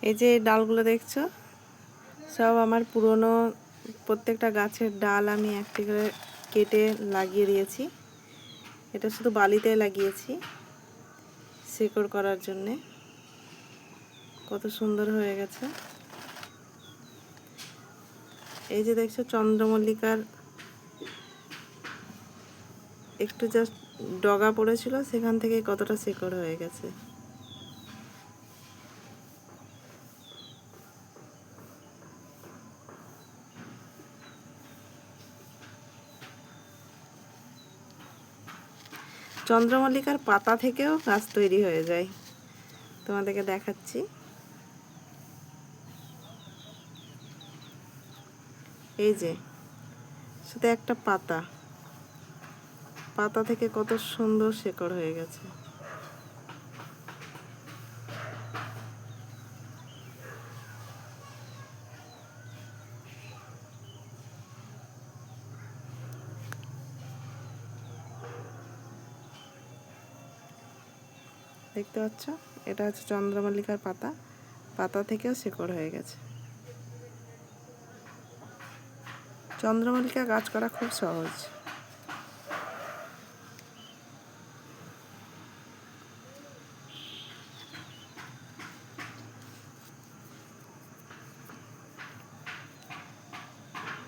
এই যে ডালগুলো দেখছো, সব আমার পুরনো প্রত্যেকটা গাছের ডাল আমি একটি করে কেটে লাগিয়ে দিয়েছি। এটা শুধু বালিতে লাগিয়েছি শিকড় করার জন্যে। কত সুন্দর হয়ে গেছে। এই যে দেখছো চন্দ্রমল্লিকার একটু জাস্ট ডগা পড়েছিল, সেখান থেকে কতটা শিকড় হয়ে গেছে। চন্দ্রমল্লিকার পাতা থেকেও গাছ তৈরি হয়ে যায়, তোমাদেরকে দেখাচ্ছি। এই যে শুধু একটা পাতা, পাতা থেকে কত সুন্দর শিকড় হয়ে গেছে। দেখতে পাচ্ছ, এটা হচ্ছে চন্দ্রমল্লিকার পাতা, পাতা থেকেও শিকড় হয়ে গেছে। চন্দ্রমল্লিকা গাছ করা খুব সহজ।